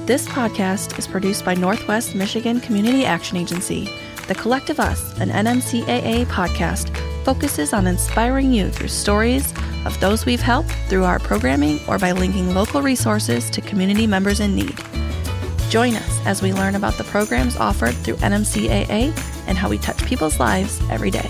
This podcast is produced by Northwest Michigan Community Action Agency. The Collective Us, an NMCAA podcast, focuses on inspiring you through stories of those we've helped through our programming or by linking local resources to community members in need. Join us as we learn about the programs offered through NMCAA and how we touch people's lives every day.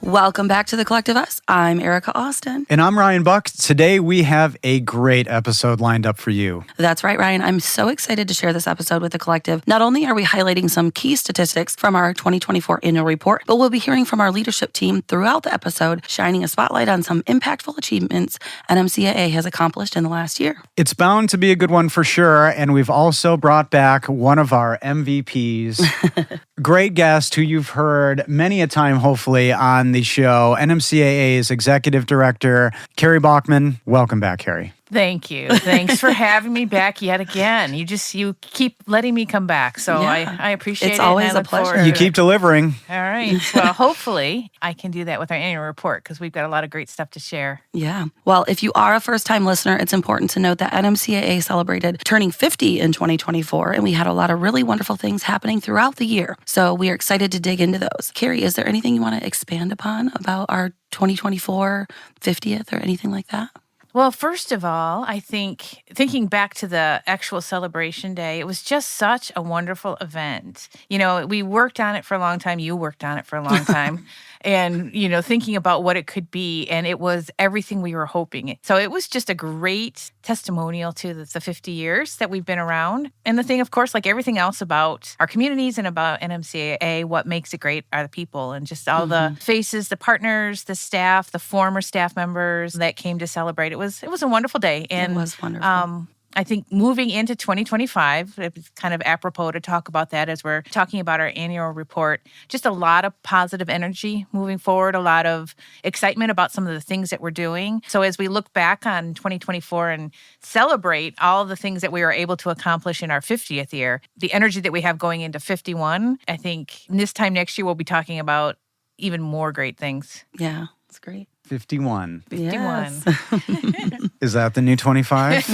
Welcome back to The Collective Us. I'm Erica Austin. And I'm Ryan Buck. Today we have a great episode lined up for you. That's right, Ryan. I'm so excited to share this episode with the Collective. Not only are we highlighting some key statistics from our 2024 annual report, but we'll be hearing from our leadership team throughout the episode, shining a spotlight on some impactful achievements NMCAA has accomplished in the last year. It's bound to be a good one for sure. And we've also brought back one of our MVPs, great guest who you've heard many a time, hopefully, on the show, NMCAA's Executive Director Kerry Baughman. Welcome back, Kerry. Thank you. Thanks for having me back yet again. You keep letting me come back, so Yeah. I appreciate it. It's always a pleasure. You keep delivering. All right. Well, hopefully I can do that with our annual report because we've got a lot of great stuff to share. Yeah. Well, if you are a first-time listener, it's important to note that NMCAA celebrated turning 50 in 2024, and we had a lot of really wonderful things happening throughout the year. So we are excited to dig into those. Kerry, is there anything you want to expand upon about our 2024 50th or anything like that? Well, first of all, I think thinking back to the actual celebration day, it was just such a wonderful event. You know, we worked on it for a long time. You worked on it for a long time. And, you know, thinking about what it could be. And it was everything we were hoping. So it was just a great testimonial to the 50 years that we've been around. And the thing, of course, like everything else about our communities and about NMCAA, what makes it great are the people and just all the faces, the partners, the staff, the former staff members that came to celebrate. It was a wonderful day. And it was wonderful. I think moving into 2025, it's kind of apropos to talk about that as we're talking about our annual report. Just a lot of positive energy moving forward, a lot of excitement about some of the things that we're doing. So as we look back on 2024 and celebrate all the things that we were able to accomplish in our 50th year, the energy that we have going into 51, I think this time next year we'll be talking about even more great things. Yeah, it's great. 51. 51. Yes. Is that the new 25?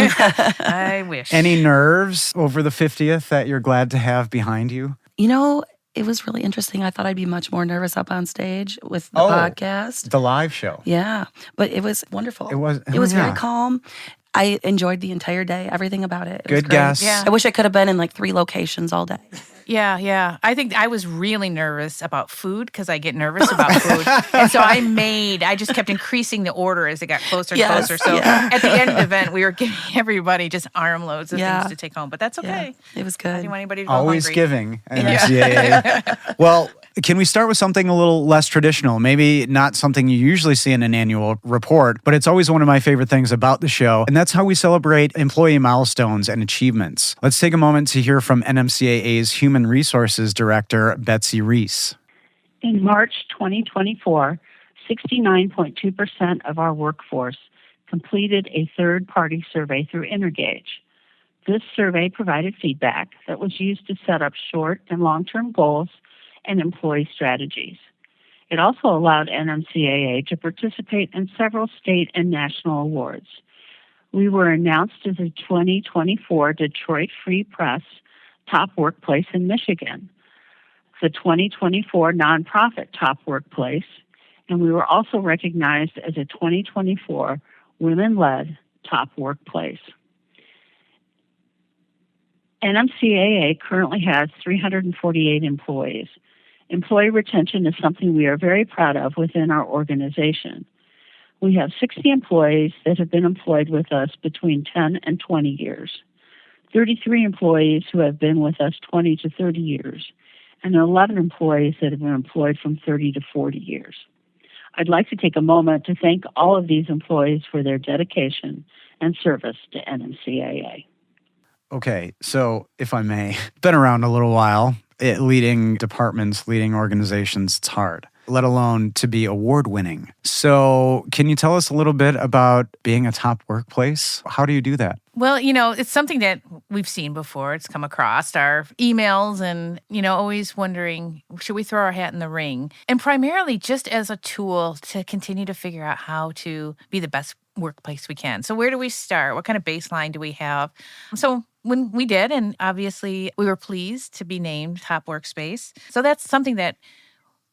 I wish. Any nerves over the 50th that you're glad to have behind you? You know, it was really interesting. I thought I'd be much more nervous up on stage with the podcast. The live show. Yeah, but it was wonderful. It was very calm. I enjoyed the entire day, everything about it. It was Good great. guess. Yeah. I wish I could have been in like 3 locations all day. Yeah. I think I was really nervous about food because I get nervous about food. And so I just kept increasing the order as it got closer and closer. So at the end of the event, we were giving everybody just armloads of things to take home. But that's okay. Yeah, it was I good. didn't want anybody to go Always hungry. giving. NMCAA. Well, can we start with something a little less traditional? Maybe not something you usually see in an annual report, but it's always one of my favorite things about the show. And that's how we celebrate employee milestones and achievements. Let's take a moment to hear from NMCAA's Human Resources Director, Betsy Reese. In March 2024, 69.2% of our workforce completed a third-party survey through Intergage. This survey provided feedback that was used to set up short and long-term goals and employee strategies. It also allowed NMCAA to participate in several state and national awards. We were announced as a 2024 Detroit Free Press Top Workplace in Michigan, the 2024 Nonprofit Top Workplace, and we were also recognized as a 2024 Women-Led Top Workplace. NMCAA currently has 348 employees. Employee retention is something we are very proud of within our organization. We have 60 employees that have been employed with us between 10 and 20 years, 33 employees who have been with us 20 to 30 years, and 11 employees that have been employed from 30 to 40 years. I'd like to take a moment to thank all of these employees for their dedication and service to NMCAA. Okay, so if I may, been around a little while. Leading departments, leading organizations, it's hard. let alone to be award-winning. So can you tell us a little bit about being a top workplace? How do you do that? Well, it's something that we've seen before. It's come across our emails and, always wondering, should we throw our hat in the ring? And primarily just as a tool to continue to figure out how to be the best workplace we can. So where do we start? What kind of baseline do we have? So when we did, and obviously we were pleased to be named top workspace. So that's something that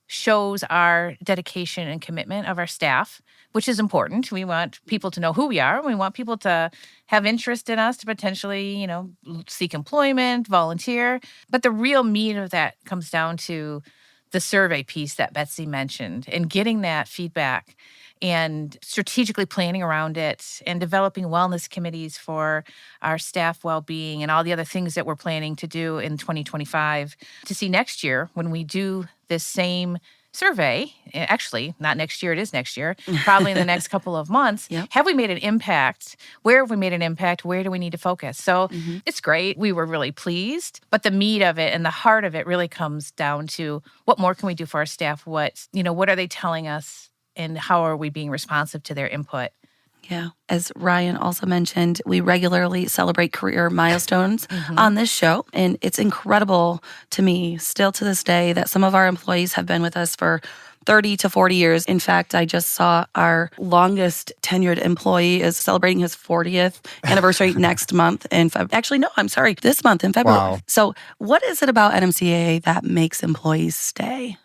shows our dedication and commitment of our staff, which is important. We want people to know who we are. We want people to have interest in us to potentially, seek employment, volunteer. But the real meat of that comes down to the survey piece that Betsy mentioned and getting that feedback and strategically planning around it and developing wellness committees for our staff well-being and all the other things that we're planning to do in 2025 to see next year when we do this same survey. Actually, not next year, it is next year, probably in the next couple of months. Yep. Have we made an impact? Where have we made an impact? Where do we need to focus? So it's great. We were really pleased. But the meat of it and the heart of it really comes down to what more can we do for our staff? What are they telling us? And how are we being responsive to their input? Yeah. As Ryan also mentioned, we regularly celebrate career milestones on this show. And it's incredible to me, still to this day, that some of our employees have been with us for 30 to 40 years. In fact, I just saw our longest tenured employee is celebrating his 40th anniversary next month in February. Actually, no, I'm sorry, this month in February. Wow. So what is it about NMCAA that makes employees stay?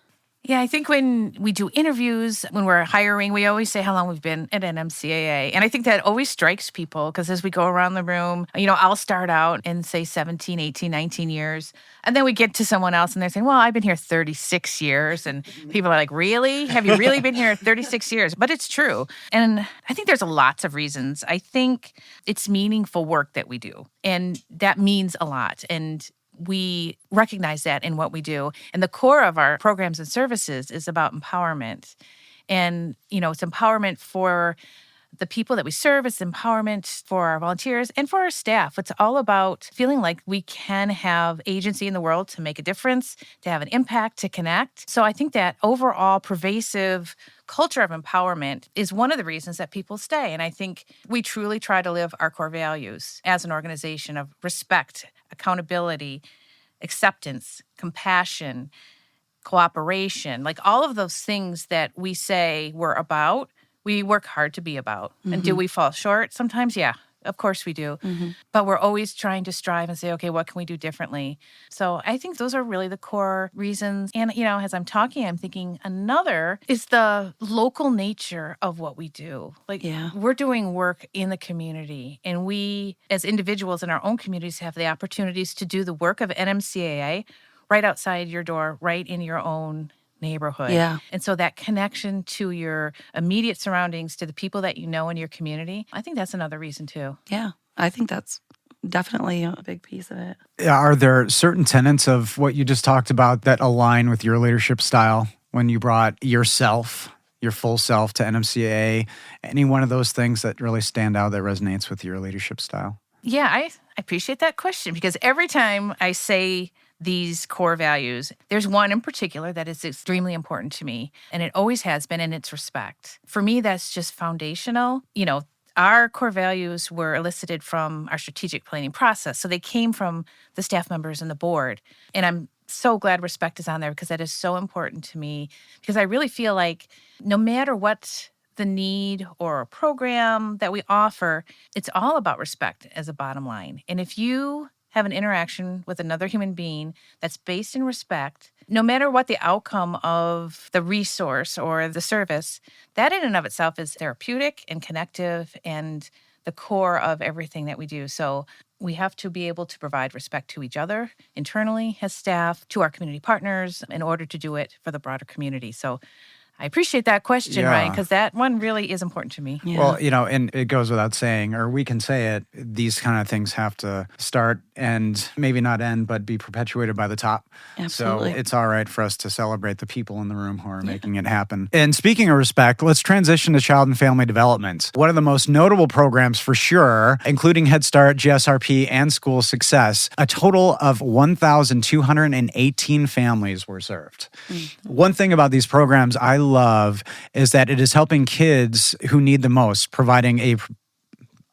Yeah, I think when we do interviews, when we're hiring, we always say how long we've been at NMCAA. And I think that always strikes people because as we go around the room, I'll start out and say 17, 18, 19 years. And then we get to someone else and they're saying, well, I've been here 36 years. And people are like, really? Have you really been here 36 years? But it's true. And I think there's lots of reasons. I think it's meaningful work that we do. And that means a lot. And we recognize that in what we do. And the core of our programs and services is about empowerment. And, it's empowerment for the people that we serve. It's empowerment for our volunteers and for our staff. It's all about feeling like we can have agency in the world to make a difference, to have an impact, to connect. So I think that overall pervasive culture of empowerment is one of the reasons that people stay. And I think we truly try to live our core values as an organization of respect, accountability, acceptance, compassion, cooperation, like all of those things that we say we're about, we work hard to be about. And do we fall short sometimes? Yeah, of course we do. But we're always trying to strive and say, okay, what can we do differently? So I think those are really the core reasons. And, as I'm talking, I'm thinking another is the local nature of what we do. We're doing work in the community. And we, as individuals in our own communities, have the opportunities to do the work of NMCAA right outside your door, right in your own neighborhood. Yeah. And so that connection to your immediate surroundings, to the people that you know in your community, I think that's another reason too. Yeah, I think that's definitely a big piece of it. Are there certain tenets of what you just talked about that align with your leadership style when you brought yourself, your full self to NMCAA? Any one of those things that really stand out that resonates with your leadership style? Yeah, I appreciate that question because every time I say these core values, there's one in particular that is extremely important to me, and it always has been, and it's respect. For me, that's just foundational. Our core values were elicited from our strategic planning process, so they came from the staff members and the board, and I'm so glad respect is on there because that is so important to me because I really feel like no matter what the need or a program that we offer, it's all about respect as a bottom line. And if you have an interaction with another human being that's based in respect, no matter what the outcome of the resource or the service, that in and of itself is therapeutic and connective and the core of everything that we do. So we have to be able to provide respect to each other internally as staff, to our community partners, in order to do it for the broader community. So I appreciate that question, Ryan, because that one really is important to me. Yeah. Well, and it goes without saying, or we can say it, these kind of things have to start and maybe not end, but be perpetuated by the top. Absolutely. So it's all right for us to celebrate the people in the room who are making it happen. And speaking of respect, let's transition to child and family development. One of the most notable programs for sure, including Head Start, GSRP, and School Success, a total of 1,218 families were served. One thing about these programs I love is that it is helping kids who need the most, providing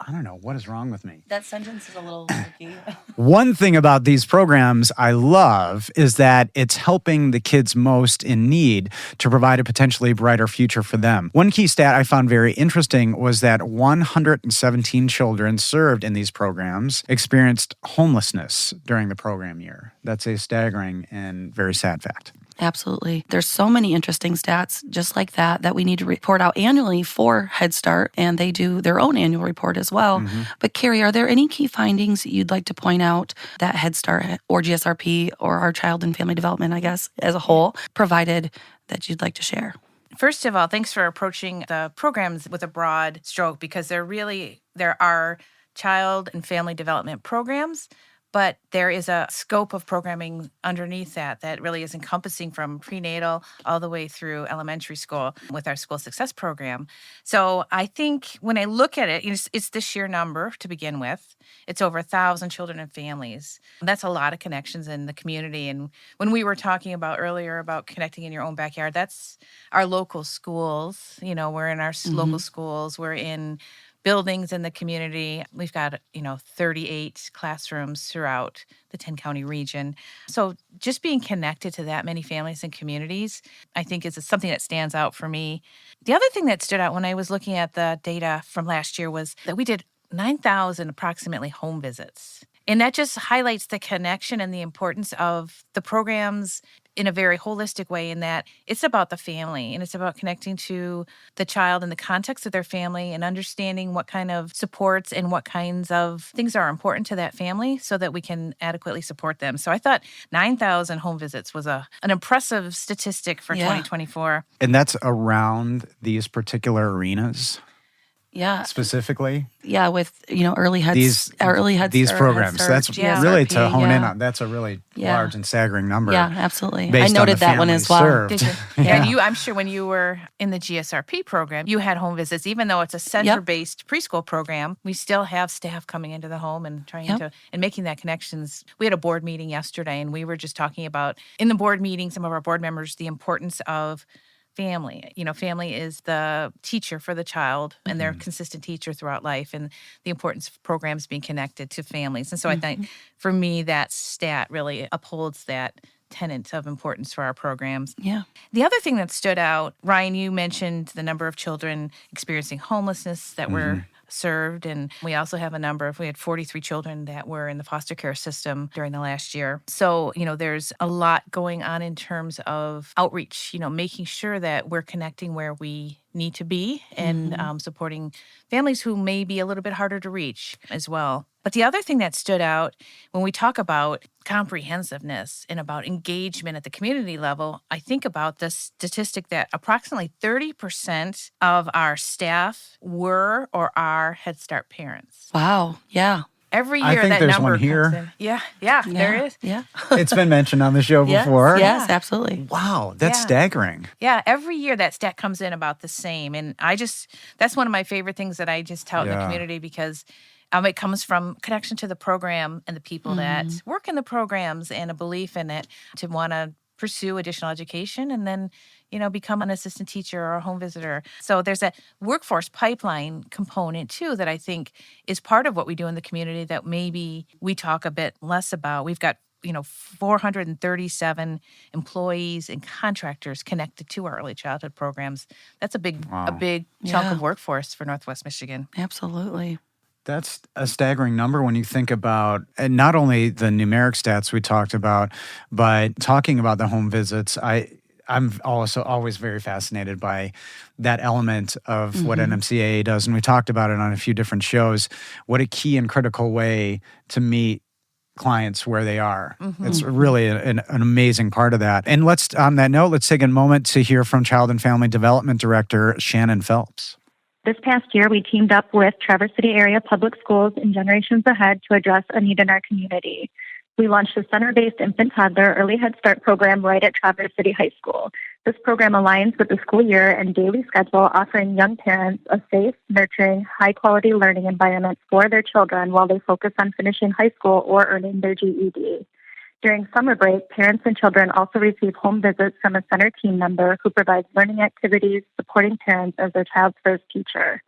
I don't know, what is wrong with me? That sentence is a little tricky. One thing about these programs I love is that it's helping the kids most in need to provide a potentially brighter future for them. One key stat I found very interesting was that 117 children served in these programs experienced homelessness during the program year. That's a staggering and very sad fact. Absolutely. There's so many interesting stats just like that we need to report out annually for Head Start, and they do their own annual report as well. But Kerry, are there any key findings you'd like to point out that Head Start or GSRP or our child and family development, I guess, as a whole, provided that you'd like to share? First of all, thanks for approaching the programs with a broad stroke, because there are child and family development programs, but there is a scope of programming underneath that really is encompassing from prenatal all the way through elementary school with our school success program. So I think when I look at it, it's the sheer number to begin with. It's over 1,000 children and families. That's a lot of connections in the community. And when we were talking about earlier about connecting in your own backyard, that's our local schools. We're in our local schools. We're in buildings in the community. We've got, 38 classrooms throughout the 10-county region. So just being connected to that many families and communities, I think is something that stands out for me. The other thing that stood out when I was looking at the data from last year was that we did 9,000 approximately home visits. And that just highlights the connection and the importance of the programs in a very holistic way, in that it's about the family and it's about connecting to the child in the context of their family and understanding what kind of supports and what kinds of things are important to that family so that we can adequately support them. So I thought 9,000 home visits was an impressive statistic for 2024. And that's around these particular arenas? Yeah. Specifically? Yeah, with, early heads. These programs. That's GSRP, really to hone in on. That's a really Yeah. large and staggering number. Yeah, absolutely. I based on noted the that one as families well. served. Did you? Yeah. And I'm sure when you were in the GSRP program, you had home visits. Even though it's a center-based preschool program, we still have staff coming into the home and trying to and making that connections. We had a board meeting yesterday, and we were just talking about, in the board meeting, some of our board members, the importance of family. Family is the teacher for the child, and they're a consistent teacher throughout life, and the importance of programs being connected to families. And so I think, for me, that stat really upholds that tenet of importance for our programs. Yeah. The other thing that stood out, Ryan, you mentioned the number of children experiencing homelessness that were served. And we also have we had 43 children that were in the foster care system during the last year. So, there's a lot going on in terms of outreach, making sure that we're connecting where we need to be and supporting families who may be a little bit harder to reach as well. But the other thing that stood out when we talk about comprehensiveness and about engagement at the community level, I think about the statistic that approximately 30% of our staff were or are Head Start parents. Wow. Yeah. Every year I think that there's number one here. comes in. Yeah, there is. Yeah. It's been mentioned on the show Yes, before. Yes, absolutely. Wow, that's Yeah. staggering. Yeah, every year that stat comes in about the same. And that's one of my favorite things that I just tout in the community, because it comes from connection to the program and the people that work in the programs and a belief in it to want to pursue additional education and then, become an assistant teacher or a home visitor. So there's a workforce pipeline component too that I think is part of what we do in the community that maybe we talk a bit less about. We've got 437 employees and contractors connected to our early childhood programs. That's a big chunk of workforce for Northwest Michigan. Absolutely. That's a staggering number when you think about, and not only the numeric stats we talked about, but talking about the home visits. I'm also always very fascinated by that element of what NMCAA does, and we talked about it on a few different shows. What a key and critical way to meet clients where they are. It's really an amazing part of that. And on that note, let's take a moment to hear from Child and Family Development Director Shannon Phelps. This past year, we teamed up with Traverse City Area Public Schools and Generations Ahead to address a need in our community. We launched a center-based infant-toddler early Head Start program right at Traverse City High School. This program aligns with the school year and daily schedule, offering young parents a safe, nurturing, high-quality learning environment for their children while they focus on finishing high school or earning their GED. During summer break, parents and children also receive home visits from a center team member who provides learning activities, supporting parents as their child's first teacher.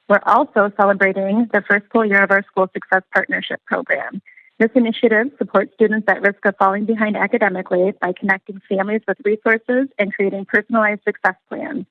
We're also celebrating the first full year of our School Success Partnership program. This initiative supports students at risk of falling behind academically by connecting families with resources and creating personalized success plans.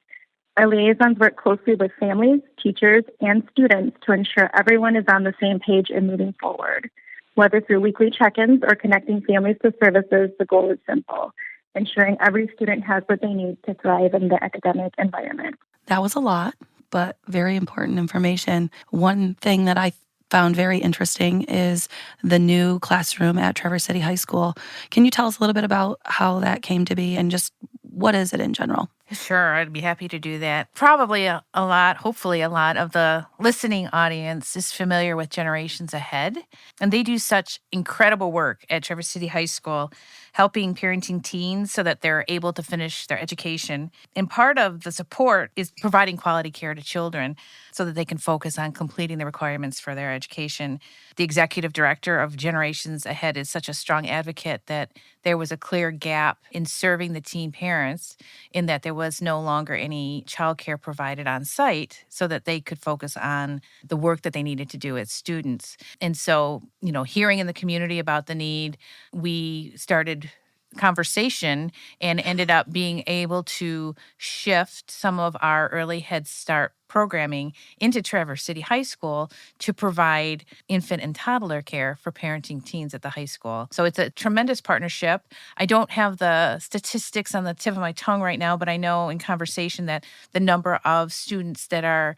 Our liaisons work closely with families, teachers, and students to ensure everyone is on the same page and moving forward. Whether through weekly check-ins or connecting families to services, the goal is simple: ensuring every student has what they need to thrive in the academic environment. That was a lot, but very important information. One thing that I found very interesting is the new classroom at Traverse City High School. Can you tell us a little bit about how that came to be and just what is it in general? Sure, I'd be happy to do that. Probably a lot, hopefully a lot of the listening audience is familiar with Generations Ahead, and they do such incredible work at Traverse City High School, helping parenting teens so that they're able to finish their education. And part of the support is providing quality care to children so that they can focus on completing the requirements for their education. The executive director of Generations Ahead is such a strong advocate that there was a clear gap in serving the teen parents in that there was no longer any childcare provided on site so that they could focus on the work that they needed to do as students. And so, hearing in the community about the need, we started conversation and ended up being able to shift some of our early Head Start programming into Traverse City High School to provide infant and toddler care for parenting teens at the high school. So it's a tremendous partnership. I don't have the statistics on the tip of my tongue right now, but I know in conversation that the number of students that are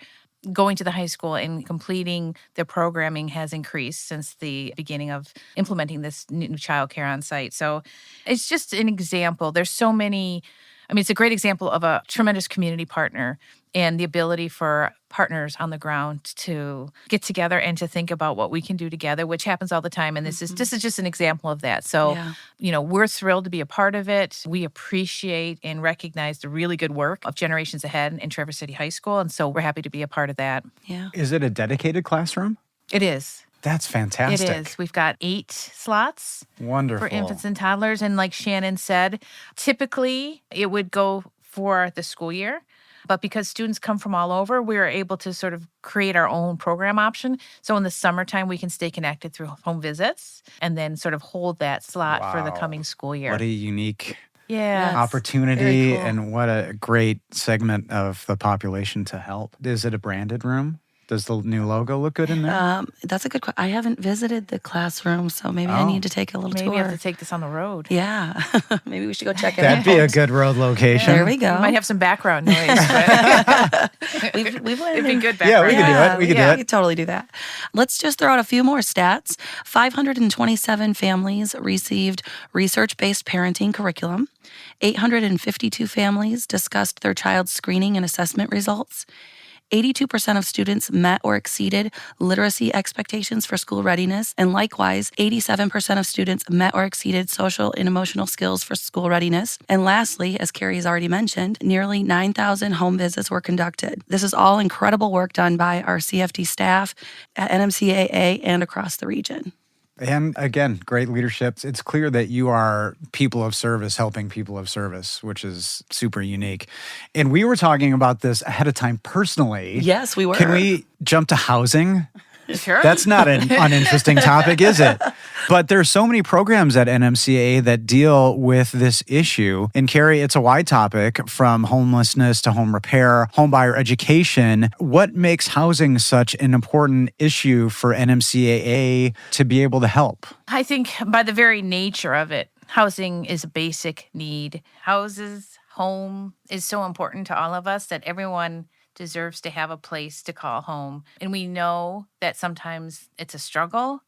going to the high school and completing their programming has increased since the beginning of implementing this new childcare on site. So it's just an example. There's so many. It's a great example of a tremendous community partner and the ability for partners on the ground to get together and to think about what we can do together, which happens all the time. And this is just an example of that. So, we're thrilled to be a part of it. We appreciate and recognize the really good work of Generations Ahead in Traverse City High School. And so we're happy to be a part of that. Yeah. Is it a dedicated classroom? It is. That's fantastic. It is. We've got 8 slots. Wonderful. For infants and toddlers. And like Shannon said, typically it would go for the school year. But because students come from all over, we are able to sort of create our own program option. So in the summertime, we can stay connected through home visits and then sort of hold that slot for the coming school year. What a unique Yeah. opportunity, Very cool. and what a great segment of the population to help. Is it a branded room? Does the new logo look good in there? That's a good question. I haven't visited the classroom, so maybe I need to take a little Maybe tour. you have to take this on the road. Yeah. Maybe we should go check it That'd out. be a good road location. There we go. You might have some background noise, but We've it'd be good Yeah, background. we could do it. We could do We it. could totally do that. Let's just throw out a few more stats. 527 families received research-based parenting curriculum. 852 families discussed their child's screening and assessment results. 82% of students met or exceeded literacy expectations for school readiness, and likewise, 87% of students met or exceeded social and emotional skills for school readiness. And lastly, as Kerry has already mentioned, nearly 9,000 home visits were conducted. This is all incredible work done by our CFD staff at NMCAA and across the region. And again, great leadership. It's clear that you are people of service, helping people of service, which is super unique. And we were talking about this ahead of time personally. Yes, we were. Can we jump to housing? Sure. That's not an uninteresting topic, is it? But there's so many programs at NMCAA that deal with this issue. And Kerry, it's a wide topic, from homelessness to home repair, homebuyer education. What makes housing such an important issue for NMCAA to be able to help? I think by the very nature of it, housing is a basic need. Home is so important to all of us that everyone deserves to have a place to call home. And we know that sometimes it's a struggle.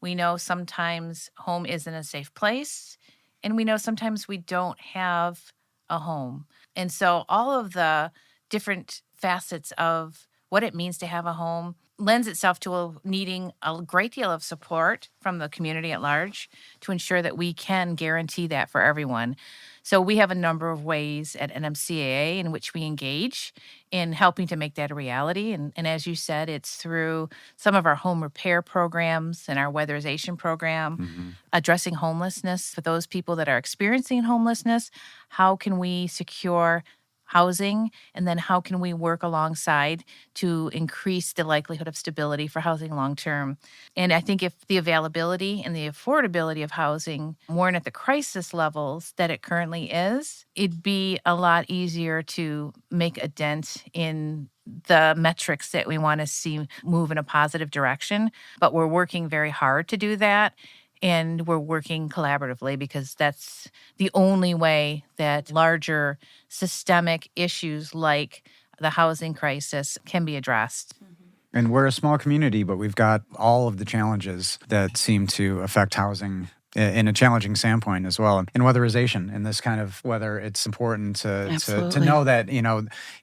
We know sometimes home isn't a safe place. And we know sometimes we don't have a home. And so all of the different facets of what it means to have a home lends itself to needing a great deal of support from the community at large to ensure that we can guarantee that for everyone. So we have a number of ways at NMCAA in which we engage in helping to make that a reality. And as you said, it's through some of our home repair programs and our weatherization program, addressing homelessness for those people that are experiencing homelessness. How can we secure housing, and then how can we work alongside to increase the likelihood of stability for housing long term? And I think if the availability and the affordability of housing weren't at the crisis levels that it currently is, it'd be a lot easier to make a dent in the metrics that we want to see move in a positive direction. But we're working very hard to do that. And we're working collaboratively because that's the only way that larger systemic issues like the housing crisis can be addressed. And we're a small community, but we've got all of the challenges that seem to affect housing in a challenging standpoint as well. And weatherization in this kind of weather, it's important to know that,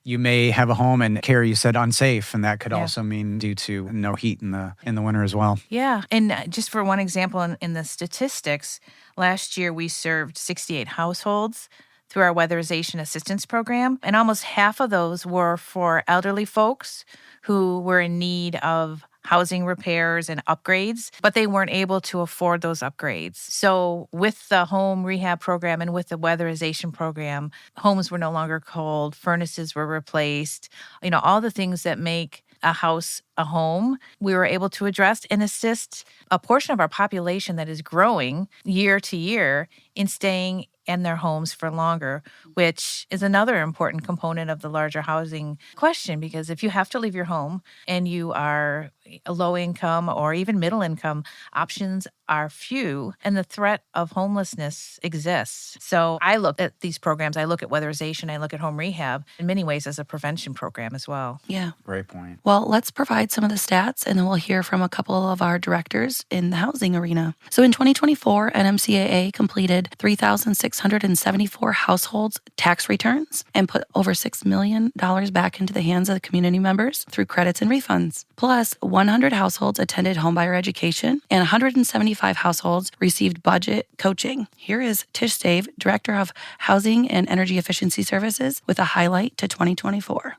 you may have a home, and Kerry, you said unsafe, and that could also mean due to no heat in the winter as well. Yeah. And just for one example, in the statistics, last year we served 68 households through our weatherization assistance program. And almost half of those were for elderly folks who were in need of housing repairs and upgrades, but they weren't able to afford those upgrades. So with the home rehab program and with the weatherization program, homes were no longer cold, furnaces were replaced, all the things that make a house a home, we were able to address and assist a portion of our population that is growing year to year in staying in their homes for longer, which is another important component of the larger housing question. Because if you have to leave your home and you are a low income or even middle income, options are few and the threat of homelessness exists. So I look at these programs, I look at weatherization, I look at home rehab in many ways as a prevention program as well. Yeah. Great point. Well, let's provide some of the stats and then we'll hear from a couple of our directors in the housing arena. So in 2024, NMCAA completed 3,674 households tax returns and put over $6 million back into the hands of the community members through credits and refunds. Plus, 100 households attended homebuyer education and 175 households received budget coaching. Here is Tish Stave, Director of Housing and Energy Efficiency Services, with a highlight to 2024.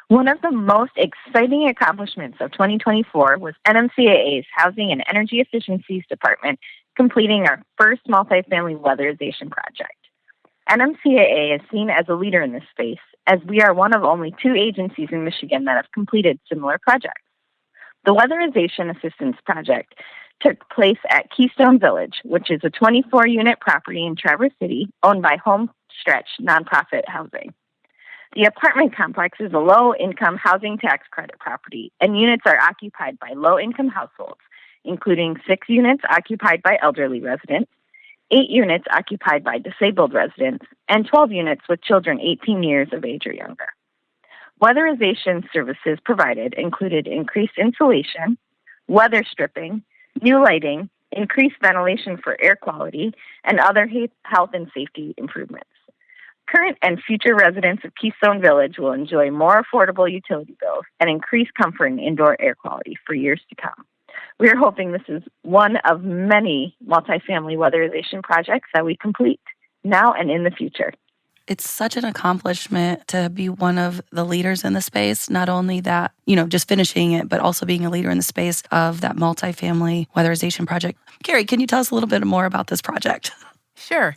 One of the most exciting accomplishments of 2024 was NMCAA's Housing and Energy Efficiencies Department completing our first multifamily weatherization project. NMCAA is seen as a leader in this space, as we are one of only 2 agencies in Michigan that have completed similar projects. The Weatherization Assistance Project took place at Keystone Village, which is a 24-unit property in Traverse City owned by Homestretch Nonprofit Housing. The apartment complex is a low-income housing tax credit property, and units are occupied by low-income households, including 6 units occupied by elderly residents, 8 units occupied by disabled residents, and 12 units with children 18 years of age or younger. Weatherization services provided included increased insulation, weather stripping, new lighting, increased ventilation for air quality, and other health and safety improvements. Current and future residents of Keystone Village will enjoy more affordable utility bills and increased comfort and indoor air quality for years to come. We are hoping this is one of many multifamily weatherization projects that we complete now and in the future. It's such an accomplishment to be one of the leaders in the space, not only that, just finishing it, but also being a leader in the space of that multifamily weatherization project. Kerry, can you tell us a little bit more about this project? Sure.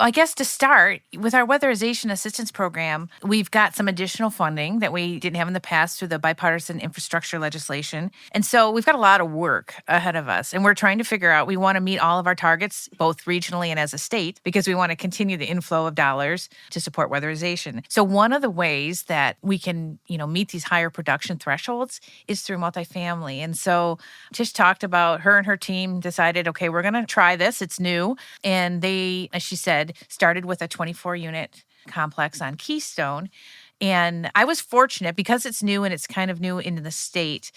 I guess to start, with our weatherization assistance program, we've got some additional funding that we didn't have in the past through the bipartisan infrastructure legislation. And so we've got a lot of work ahead of us. And we're trying to figure out, we want to meet all of our targets, both regionally and as a state, because we want to continue the inflow of dollars to support weatherization. So one of the ways that we can, meet these higher production thresholds is through multifamily. And so Tish talked about her and her team decided, okay, we're going to try this. It's new. And they, as she said, started with a 24-unit complex on Keystone. And I was fortunate because it's new and it's kind of new in the state.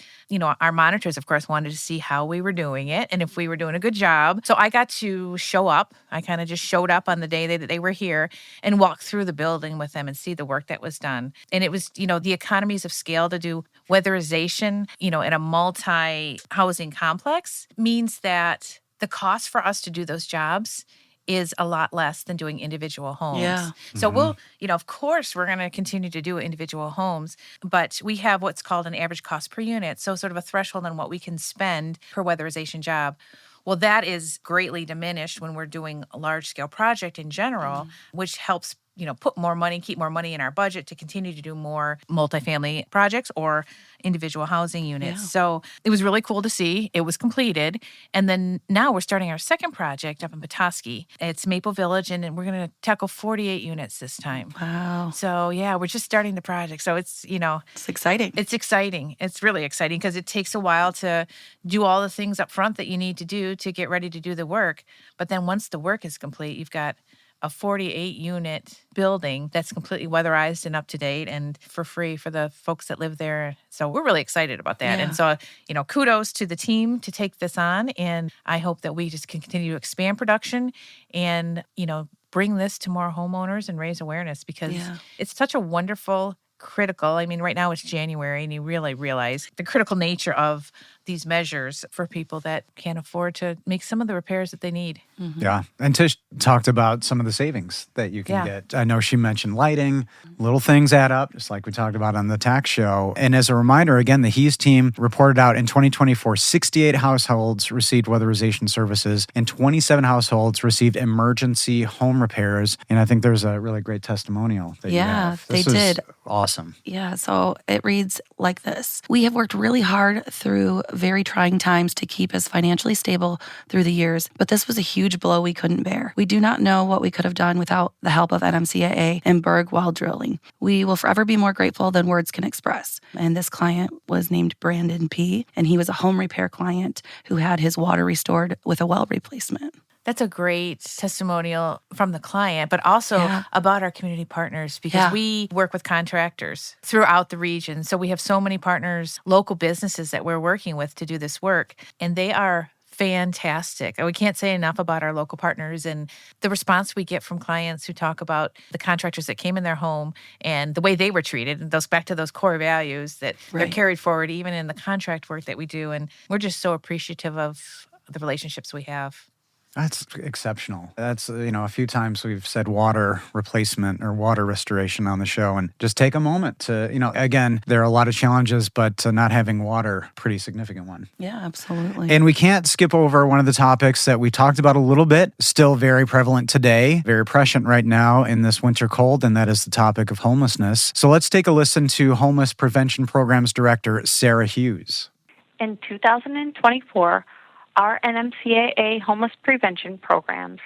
Our monitors, of course, wanted to see how we were doing it and if we were doing a good job. So I got to show up. I kind of just showed up on the day that they were here and walk through the building with them and see the work that was done. And it was, the economies of scale to do weatherization, in a multi-housing complex means that the cost for us to do those jobs is a lot less than doing individual homes. Yeah. So we'll, of course, we're going to continue to do individual homes, but we have what's called an average cost per unit. So sort of a threshold on what we can spend per weatherization job. Well, that is greatly diminished when we're doing a large scale project in general, which helps put more money, keep more money in our budget to continue to do more multifamily projects or individual housing units. Yeah. So it was really cool to see. It was completed. And then now we're starting our second project up in Petoskey. It's Maple Village, and we're going to tackle 48 units this time. Wow. So yeah, we're just starting the project. So it's, It's exciting. it's exciting. It's really exciting because it takes a while to do all the things up front that you need to do to get ready to do the work. But then once the work is complete, you've got a 48-unit building that's completely weatherized and up to date and for free for the folks that live there. So we're really excited about that. Yeah. And so, kudos to the team to take this on. And I hope that we just can continue to expand production and, bring this to more homeowners and raise awareness because it's such a wonderful, critical. Right now it's January and you really realize the critical nature of these measures for people that can't afford to make some of the repairs that they need. Yeah. And Tish talked about some of the savings that you can get. I know she mentioned lighting, little things add up, just like we talked about on the tax show. And as a reminder, again, the HEAS team reported out in 2024, 68 households received weatherization services and 27 households received emergency home repairs. And I think there's a really great testimonial that you have. they This is did. Awesome. Yeah, so it reads like this. We have worked really hard through very trying times to keep us financially stable through the years, but this was a huge blow we couldn't bear. We do not know what we could have done without the help of NMCAA and Berg while drilling. We will forever be more grateful than words can express. And this client was named Brandon P., and he was a home repair client who had his water restored with a well replacement. That's a great testimonial from the client, but also about our community partners because we work with contractors throughout the region. So we have so many partners, local businesses that we're working with to do this work, and they are fantastic. We can't say enough about our local partners and the response we get from clients who talk about the contractors that came in their home and the way they were treated, and goes back to those core values that they're carried forward even in the contract work that we do. And we're just so appreciative of the relationships we have. That's exceptional. That's, a few times we've said water replacement or water restoration on the show, and just take a moment to, again, there are a lot of challenges, but not having water, pretty significant one. Yeah, absolutely. And we can't skip over one of the topics that we talked about a little bit, still very prevalent today, very prescient right now in this winter cold, and that is the topic of homelessness. So let's take a listen to Homeless Prevention Programs Director Sarah Hughes. In 2024, our NMCAA homeless prevention programs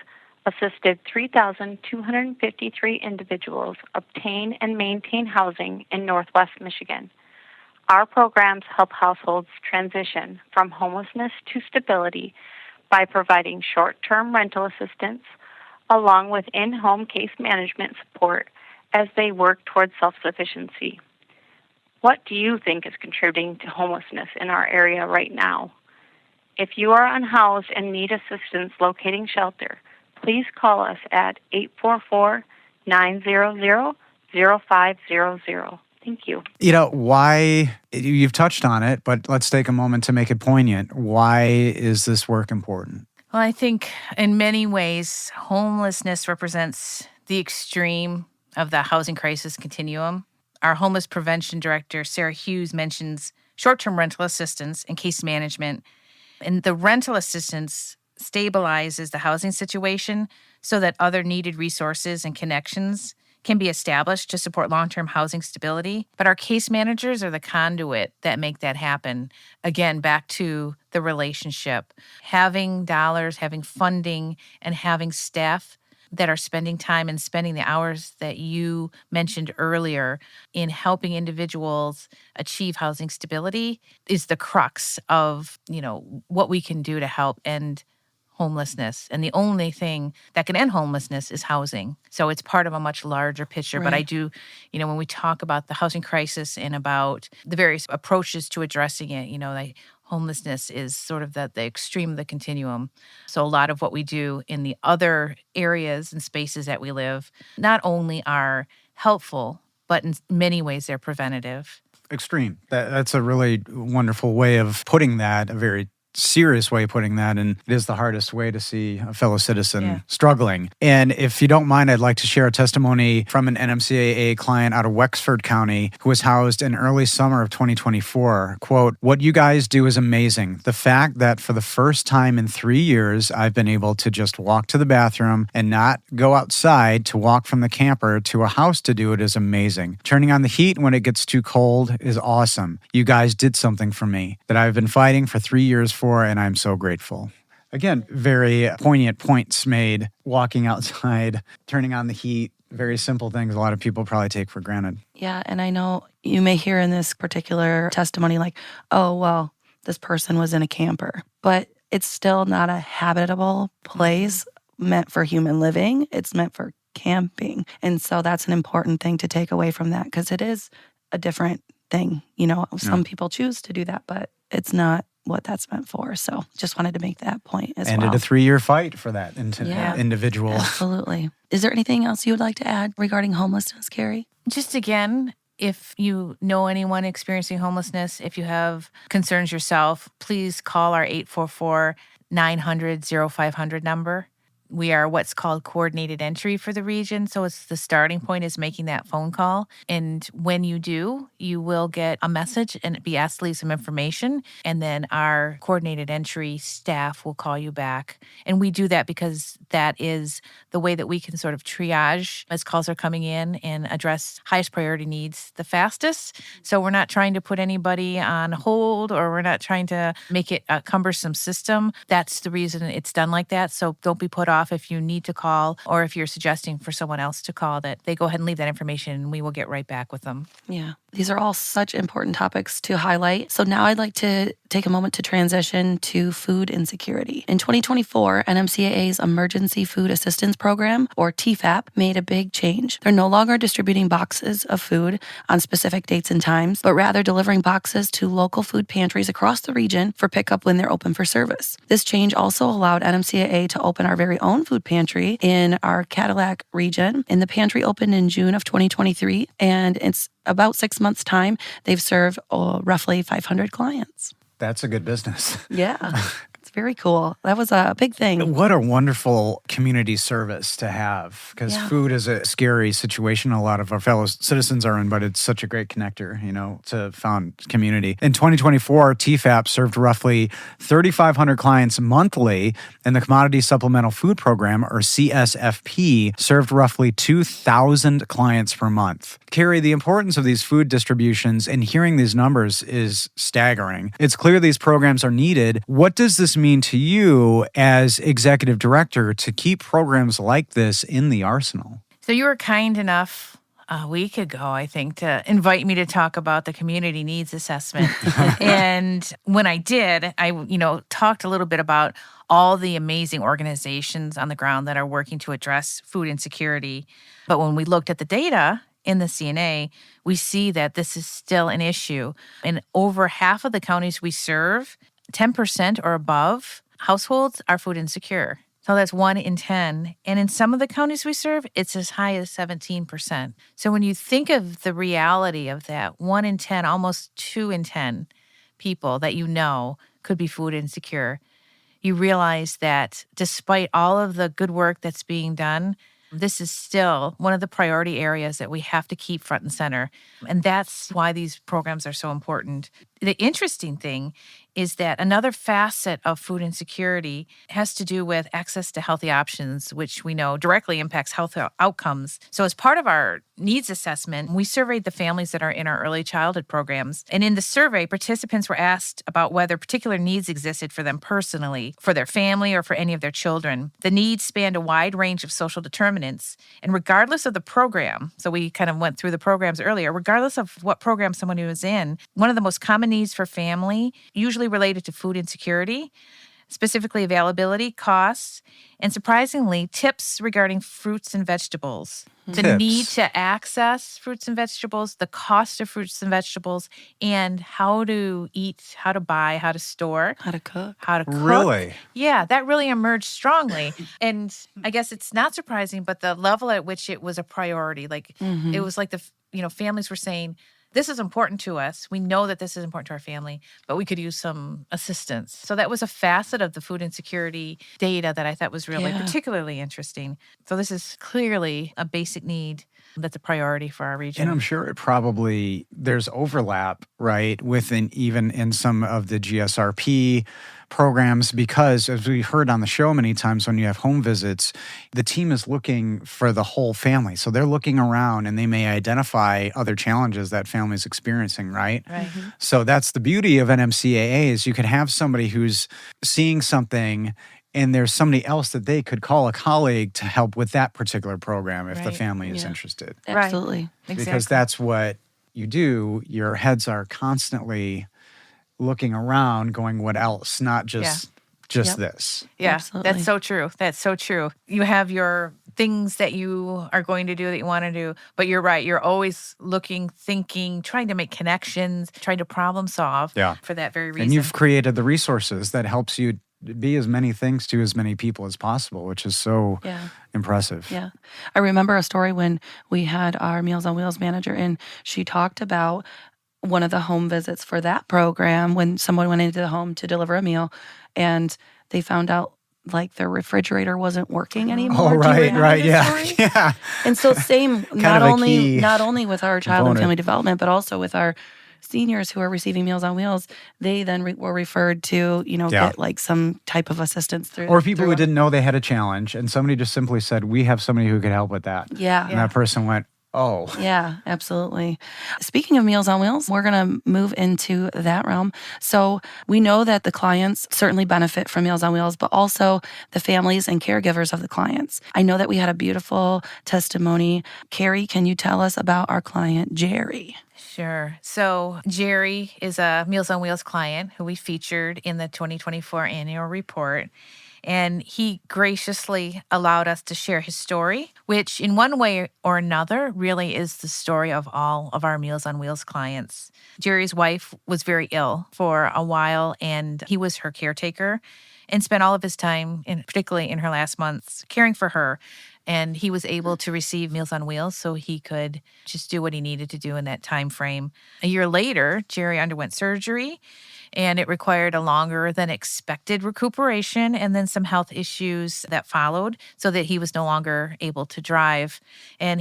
assisted 3,253 individuals obtain and maintain housing in Northwest Michigan. Our programs help households transition from homelessness to stability by providing short-term rental assistance along with in-home case management support as they work towards self-sufficiency. What do you think is contributing to homelessness in our area right now? If you are unhoused and need assistance locating shelter, please call us at 844-900-0500. Thank you. Why, you've touched on it, but let's take a moment to make it poignant. Why is this work important? Well, I think in many ways, homelessness represents the extreme of the housing crisis continuum. Our homeless prevention director, Sarah Hughes, mentions short-term rental assistance and case management. And the rental assistance stabilizes the housing situation so that other needed resources and connections can be established to support long-term housing stability. But our case managers are the conduit that make that happen. Again, back to the relationship. Having dollars, having funding, and having staff that are spending time and spending the hours that you mentioned earlier in helping individuals achieve housing stability is the crux of, what we can do to help end homelessness. And the only thing that can end homelessness is housing. So it's part of a much larger picture. But I do, when we talk about the housing crisis and about the various approaches to addressing it, like homelessness is sort of the extreme of the continuum. So a lot of what we do in the other areas and spaces that we live not only are helpful, but in many ways they're preventative. Extreme. That's a really wonderful way of putting that, a very serious way of putting that, and it is the hardest way to see a fellow citizen struggling. And if you don't mind, I'd like to share a testimony from an NMCAA client out of Wexford County who was housed in early summer of 2024. Quote, "What you guys do is amazing. The fact that for the first time in 3 years, I've been able to just walk to the bathroom and not go outside to walk from the camper to a house to do it is amazing. Turning on the heat when it gets too cold is awesome. You guys did something for me that I've been fighting for 3 years for, and I'm so grateful." Again, very poignant points made. Walking outside, turning on the heat, very simple things a lot of people probably take for granted. Yeah, and I know you may hear in this particular testimony like, oh, well, this person was in a camper. But it's still not a habitable place meant for human living. It's meant for camping. And so that's an important thing to take away from that, because it is a different thing. Some people choose to do that, but it's not what that's meant for. So just wanted to make that point as well. Ended a 3-year fight for that individual. Absolutely. Is there anything else you would like to add regarding homelessness, Kerry? Just again, if you know anyone experiencing homelessness, if you have concerns yourself, please call our 844-900-0500 number. We are what's called coordinated entry for the region. So it's the starting point is making that phone call. And when you do, you will get a message and be asked to leave some information. And then our coordinated entry staff will call you back. And we do that because that is the way that we can sort of triage as calls are coming in and address highest priority needs the fastest. So we're not trying to put anybody on hold, or we're not trying to make it a cumbersome system. That's the reason it's done like that. So don't be put off if you need to call, or if you're suggesting for someone else to call, that they go ahead and leave that information and we will get right back with them. Yeah. These are all such important topics to highlight. So now I'd like to take a moment to transition to food insecurity. In 2024, NMCAA's Emergency Food Assistance Program, or TFAP, made a big change. They're no longer distributing boxes of food on specific dates and times, but rather delivering boxes to local food pantries across the region for pickup when they're open for service. This change also allowed NMCAA to open our very own food pantry in our Cadillac region. And the pantry opened in June of 2023, and it's about 6 months' time, they've served roughly 500 clients. That's a good business. Yeah. It's very cool. That was a big thing. What a wonderful community service to have, because food is a scary situation a lot of our fellow citizens are in, but it's such a great connector, to found community. In 2024, TFAP served roughly 3,500 clients monthly, and the Commodity Supplemental Food Program, or CSFP, served roughly 2,000 clients per month. Kerry, the importance of these food distributions and hearing these numbers is staggering. It's clear these programs are needed. What does this mean to you as executive director to keep programs like this in the arsenal? So you were kind enough a week ago, I think, to invite me to talk about the community needs assessment. And when I did, I, talked a little bit about all the amazing organizations on the ground that are working to address food insecurity. But when we looked at the data in the CNA, we see that this is still an issue. In over half of the counties we serve, 10% or above households are food insecure. So that's 1 in 10. And in some of the counties we serve, it's as high as 17%. So when you think of the reality of that, 1 in 10, almost 2 in 10 people that could be food insecure, you realize that despite all of the good work that's being done, this is still one of the priority areas that we have to keep front and center. And that's why these programs are so important. The interesting thing is that another facet of food insecurity has to do with access to healthy options, which we know directly impacts health outcomes. So as part of our needs assessment, we surveyed the families that are in our early childhood programs. And in the survey, participants were asked about whether particular needs existed for them personally, for their family, or for any of their children. The needs spanned a wide range of social determinants. And regardless of the program, so we kind of went through the programs earlier, regardless of what program someone was in, one of the most common needs for family, usually related to food insecurity, specifically availability, costs, and surprisingly, tips regarding fruits and vegetables. The Tips. need to access fruits and vegetables, the cost of fruits and vegetables, and how to eat, how to buy, how to store, How to cook. how to cook. Really? Yeah, that really emerged strongly. And I guess it's not surprising, but the level at which it was a priority, like it was like families were saying, this is important to us. We know that this is important to our family, but we could use some assistance. So that was a facet of the food insecurity data that I thought was really particularly interesting. So this is clearly a basic need that's a priority for our region. And I'm sure there's overlap, right, even in some of the GSRP programs, because as we heard on the show many times, when you have home visits, the team is looking for the whole family. So they're looking around and they may identify other challenges that family's experiencing, right? Right. So that's the beauty of NMCAA, is you can have somebody who's seeing something and there's somebody else that they could call a colleague to help with that particular program if the family is interested. Absolutely. Exactly. Because that's what you do. Your heads are constantly looking around going, what else? Not just this. Yeah, Absolutely. that's so true. That's so true. You have your things that you are going to do that you want to do, but you're right. You're always looking, thinking, trying to make connections, trying to problem solve for that very reason. And you've created the resources that helps you be as many things to as many people as possible, which is so impressive. Yeah. I remember a story when we had our Meals on Wheels manager in. She talked about one of the home visits for that program when someone went into the home to deliver a meal and they found out like their refrigerator wasn't working anymore. Oh, right. Yeah. And so same, not only with our child and family development, but also with our seniors who are receiving Meals on Wheels, they then were referred to, get like some type of assistance through. Or people who didn't know they had a challenge and somebody just simply said, we have somebody who could help with that. Yeah. And that person went, oh. Yeah, absolutely. Speaking of Meals on Wheels, we're going to move into that realm. So we know that the clients certainly benefit from Meals on Wheels, but also the families and caregivers of the clients. I know that we had a beautiful testimony. Kerry, can you tell us about our client, Jerry? Sure. So Jerry is a Meals on Wheels client who we featured in the 2024 annual report. And he graciously allowed us to share his story, which in one way or another really is the story of all of our Meals on Wheels clients. Jerry's wife was very ill for a while, and he was her caretaker and spent all of his time, particularly in her last months, caring for her. And he was able to receive Meals on Wheels so he could just do what he needed to do in that time frame. A year later, Jerry underwent surgery, and it required a longer than expected recuperation and then some health issues that followed so that he was no longer able to drive. And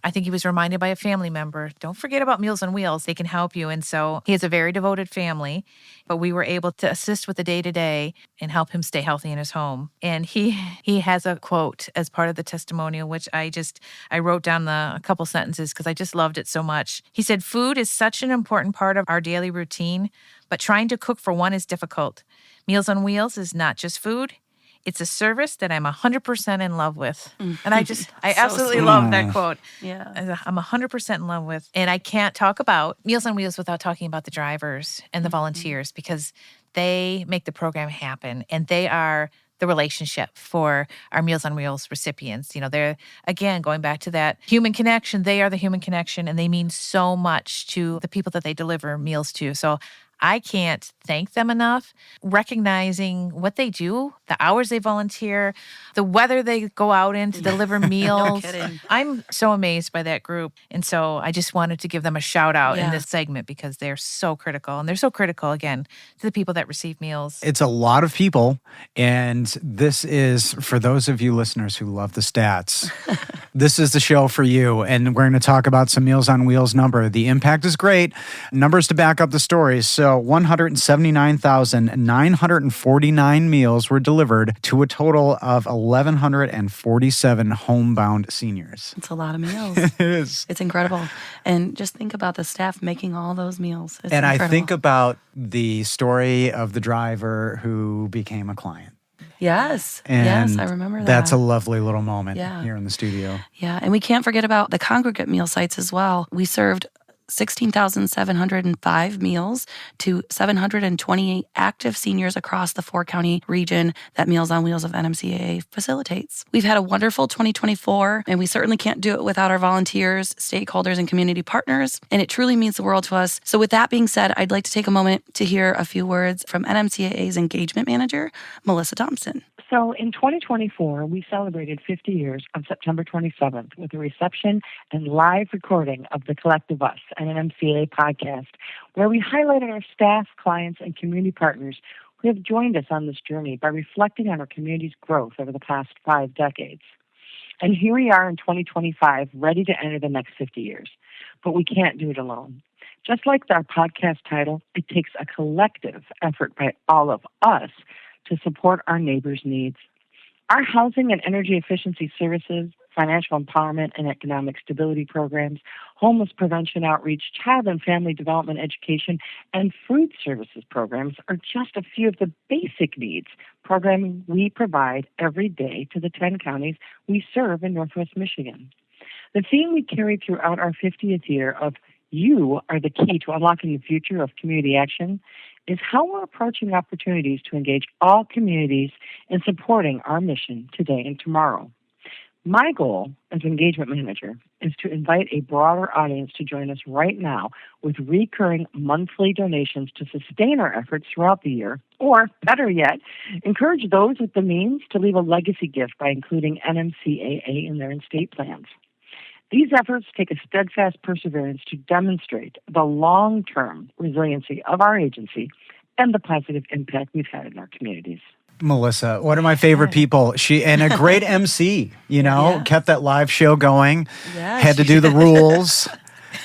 I think he was reminded by a family member, don't forget about Meals on Wheels. They can help you. And so he has a very devoted family, but we were able to assist with the day-to-day and help him stay healthy in his home. And he has a quote as part of the testimonial, which I wrote down a couple sentences because I just loved it so much. He said, "Food is such an important part of our daily routine, but trying to cook for one is difficult. Meals on Wheels is not just food. It's a service that I'm 100% in love with." And I absolutely love that quote. Yeah. I'm 100% in love with. And I can't talk about Meals on Wheels without talking about the drivers and the volunteers, because they make the program happen and they are the relationship for our Meals on Wheels recipients. They're, again, going back to that human connection. They are the human connection, and they mean so much to the people that they deliver meals to. So I can't thank them enough, recognizing what they do, the hours they volunteer, the weather they go out in to deliver meals. No kidding. I'm so amazed by that group. And so I just wanted to give them a shout out in this segment because they're so critical. And they're so critical, again, to the people that receive meals. It's a lot of people. And this is, for those of you listeners who love the stats, this is the show for you. And we're going to talk about some Meals on Wheels number. The impact is great. Numbers to back up the stories. So 179,949 meals were delivered to a total of 1,147 homebound seniors. It's a lot of meals. It is. It's incredible. And just think about the staff making all those meals. It's and incredible. I think about the story of the driver who became a client. Yes. And yes, I remember that. That's a lovely little moment Yeah. here in the studio. Yeah, and we can't forget about the congregate meal sites as well. We served 16,705 meals to 728 active seniors across the 4-county region that Meals on Wheels of NMCAA facilitates. We've had a wonderful 2024, and we certainly can't do it without our volunteers, stakeholders, and community partners, and it truly means the world to us. So with that being said, I'd like to take a moment to hear a few words from NMCAA's engagement manager, Melissa Thompson. So in 2024, we celebrated 50 years on September 27th with a reception and live recording of The Collective Us, an NMCAA podcast, where we highlighted our staff, clients, and community partners who have joined us on this journey by reflecting on our community's growth over the past 5 decades. And here we are in 2025, ready to enter the next 50 years. But we can't do it alone. Just like our podcast title, it takes a collective effort by all of us to support our neighbors' needs. Our housing and energy efficiency services, financial empowerment and economic stability programs, homeless prevention outreach, child and family development education, and food services programs are just a few of the basic needs programming we provide every day to the 10 counties we serve in Northwest Michigan. The theme we carried throughout our 50th year of "You are the key to unlocking the future of community action" is how we're approaching opportunities to engage all communities in supporting our mission today and tomorrow. My goal as engagement manager is to invite a broader audience to join us right now with recurring monthly donations to sustain our efforts throughout the year, or better yet, encourage those with the means to leave a legacy gift by including NMCAA in their estate plans. These efforts take a steadfast perseverance to demonstrate the long-term resiliency of our agency and the positive impact we've had in our communities. Melissa, one of my favorite people. She and a great MC, kept that live show going. Yeah, had to do the rules.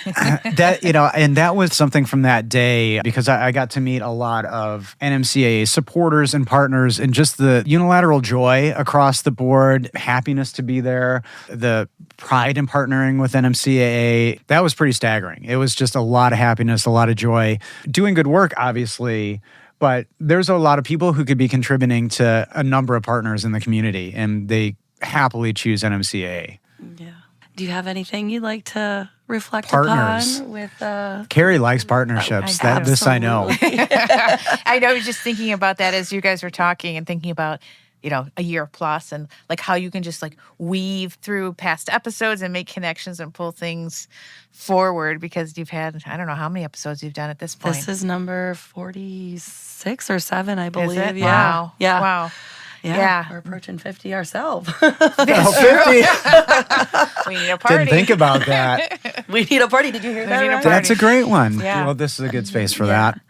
And that was something from that day because I got to meet a lot of NMCAA supporters and partners and just the unilateral joy across the board, happiness to be there, the pride in partnering with NMCAA. That was pretty staggering. It was just a lot of happiness, a lot of joy, doing good work, obviously. But there's a lot of people who could be contributing to a number of partners in the community, and they happily choose NMCAA. Yeah. Do you have anything you'd like to reflect Partners. upon with Carrie likes partnerships. I know. I know. I was just thinking about that as you guys were talking and thinking about, a year plus and like how you can just like weave through past episodes and make connections and pull things forward because you've had, I don't know how many episodes you've done at this point. This is number 46 or 7, I believe. Is it? Yeah. Wow. Yeah. Wow. Yeah. We're approaching 50 ourselves. 50. We need a party. Didn't think about that. We need a party. Did you hear that? Right? That's a great one. Yeah. Well, this is a good space for that.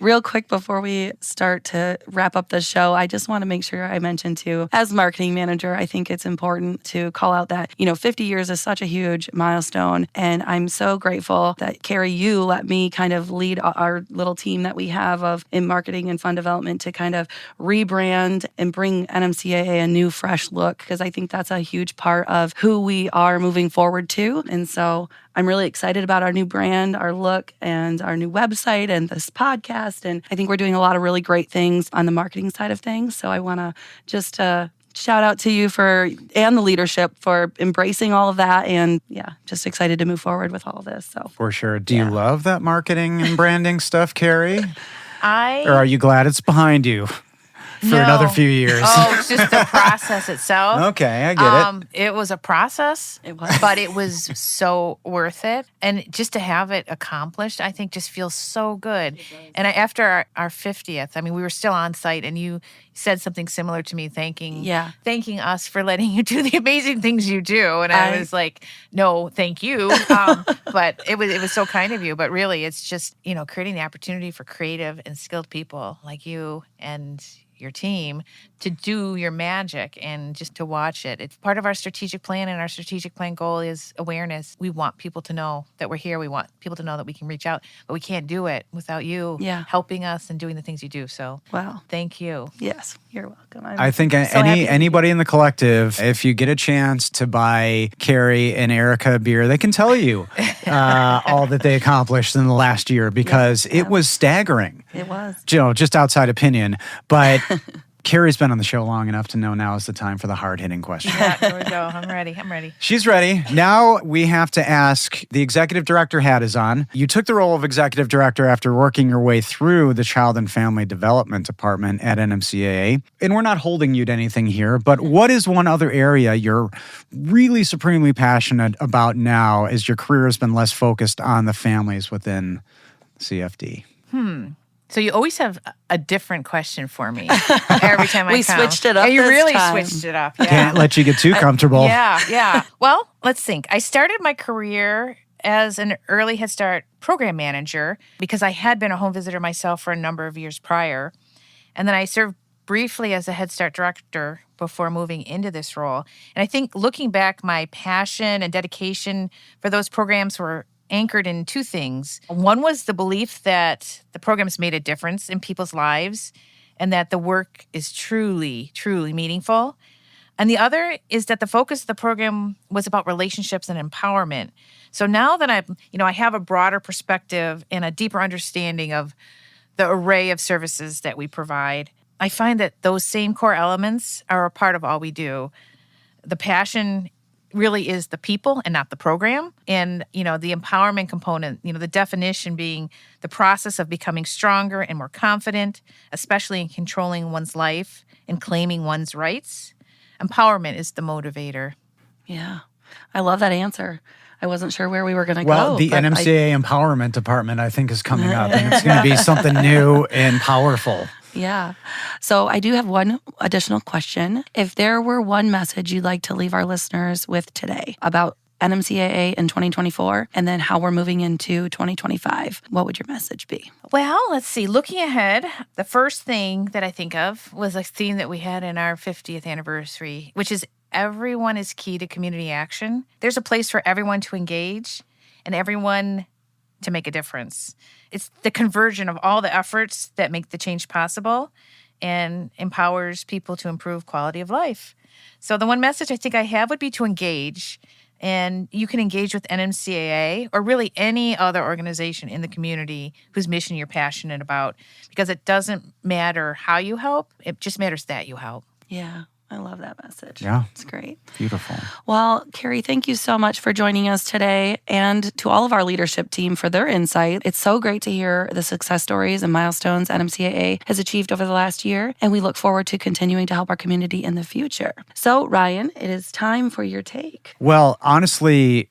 Real quick before we start to wrap up the show, I just want to make sure I mention too, as marketing manager, I think it's important to call out that, 50 years is such a huge milestone. And I'm so grateful that Carrie, you let me kind of lead our little team that we have in marketing and fund development to kind of rebrand and bring NMCAA a new, fresh look, because I think that's a huge part of who we are moving forward to. And so I'm really excited about our new brand, our look, and our new website and this podcast. And I think we're doing a lot of really great things on the marketing side of things. So I want to just shout out to you and the leadership for embracing all of that. And just excited to move forward with all of this. So for sure. Do you love that marketing and branding stuff, Carrie? Or are you glad it's behind you? For another few years. Oh, it's just the process itself. Okay, I get it. It was a process, but it was so worth it. And just to have it accomplished, I think just feels so good. And after our 50th, we were still on site and you said something similar to me, thanking us for letting you do the amazing things you do. And I was like, no, thank you. But it was so kind of you. But really, it's just, creating the opportunity for creative and skilled people like you and your team to do your magic and just to watch it. It's part of our strategic plan, and our strategic plan goal is awareness. We want people to know that we're here. We want people to know that we can reach out, but we can't do it without you helping us and doing the things you do. So thank you. Yes, you're welcome. I think anybody in the collective, if you get a chance to buy Carrie and Erica a beer, they can tell you all that they accomplished in the last year because it was staggering. It was. Just outside opinion. But Kerry's been on the show long enough to know now is the time for the hard-hitting question. Yeah, here we go. I'm ready. She's ready. Now we have to ask, the executive director hat is on. You took the role of executive director after working your way through the Child and Family Development Department at NMCAA. And we're not holding you to anything here, but what is one other area you're really supremely passionate about now as your career has been less focused on the families within CFD? So you always have a different question for me every time I come. We switched it up And you this really time. switched it up. Yeah. Can't let you get too comfortable. Yeah. Well, let's think. I started my career as an early Head Start program manager because I had been a home visitor myself for a number of years prior. And then I served briefly as a Head Start director before moving into this role. And I think looking back, my passion and dedication for those programs were anchored in two things. One was the belief that the programs made a difference in people's lives and that the work is truly, truly meaningful. And the other is that the focus of the program was about relationships and empowerment. So now that I have a broader perspective and a deeper understanding of the array of services that we provide, I find that those same core elements are a part of all we do. The passion really is the people and not the program. And, the empowerment component, the definition being the process of becoming stronger and more confident, especially in controlling one's life and claiming one's rights. Empowerment is the motivator. Yeah. I love that answer. I wasn't sure where we were going to Well, go. the NMCAA Empowerment Department, I think, is coming up, and it's going to be something new and powerful. Yeah. So I do have one additional question. If there were one message you'd like to leave our listeners with today about NMCAA in 2024 and then how we're moving into 2025, what would your message be? Well, let's see. Looking ahead, the first thing that I think of was a theme that we had in our 50th anniversary, which is everyone is key to community action. There's a place for everyone to engage and everyone to make a difference. It's the conversion of all the efforts that make the change possible and empowers people to improve quality of life. So the one message I think I have would be to engage. And you can engage with NMCAA or really any other organization in the community whose mission you're passionate about, because it doesn't matter how you help. It just matters that you help. Yeah. I love that message. Yeah. It's great. Beautiful. Well, Kerry, thank you so much for joining us today and to all of our leadership team for their insight. It's so great to hear the success stories and milestones NMCAA has achieved over the last year, and we look forward to continuing to help our community in the future. So, Ryan, it is time for your take. Well, honestly,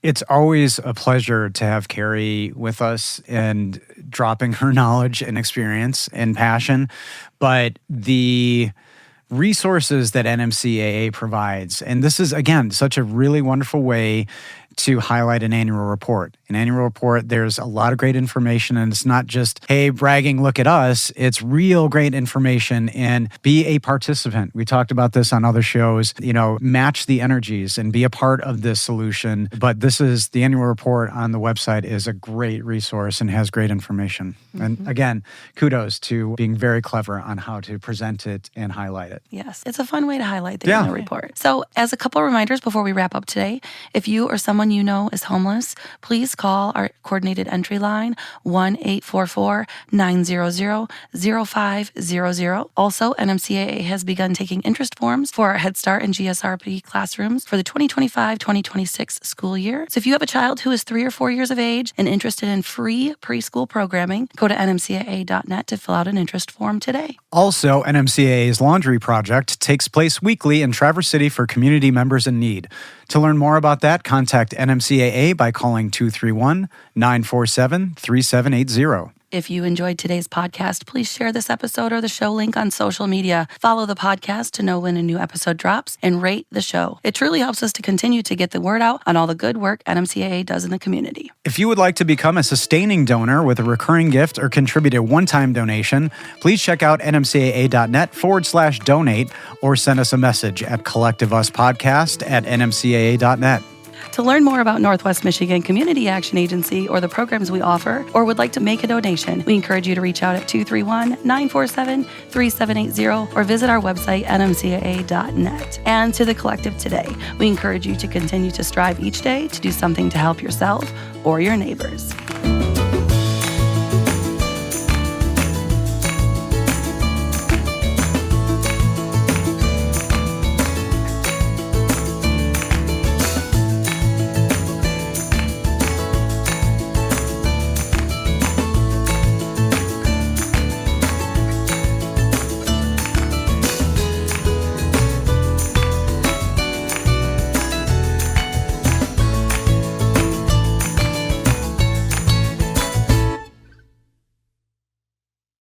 it's always a pleasure to have Kerry with us and dropping her knowledge and experience and passion. But the resources that NMCAA provides, and this is, again, such a really wonderful way to highlight an annual report. An annual report, there's a lot of great information, and it's not just, hey, bragging, look at us. It's real great information, and be a participant. We talked about this on other shows, match the energies and be a part of this solution. But the annual report on the website is a great resource and has great information. Mm-hmm. And again, kudos to being very clever on how to present it and highlight it. Yes, it's a fun way to highlight the annual report. So as a couple of reminders before we wrap up today, if you or someone you know is homeless, please call our coordinated entry line 1-844-900-0500. Also, NMCAA has begun taking interest forms for our Head Start and GSRP classrooms for the 2025-2026 school year. So if you have a child who is 3 or 4 years of age and interested in free preschool programming, go to nmcaa.net to fill out an interest form today. Also, NMCAA's Laundry Project takes place weekly in Traverse City for community members in need. To learn more about that, contact NMCAA by calling 231-947-3780. If you enjoyed today's podcast, please share this episode or the show link on social media. Follow the podcast to know when a new episode drops and rate the show. It truly helps us to continue to get the word out on all the good work NMCAA does in the community. If you would like to become a sustaining donor with a recurring gift or contribute a one-time donation, please check out nmcaa.net/donate or send us a message at collectiveuspodcast@nmcaa.net. To learn more about Northwest Michigan Community Action Agency or the programs we offer, or would like to make a donation, we encourage you to reach out at 231-947-3780 or visit our website, nmcaa.net. And to the collective today, we encourage you to continue to strive each day to do something to help yourself or your neighbors.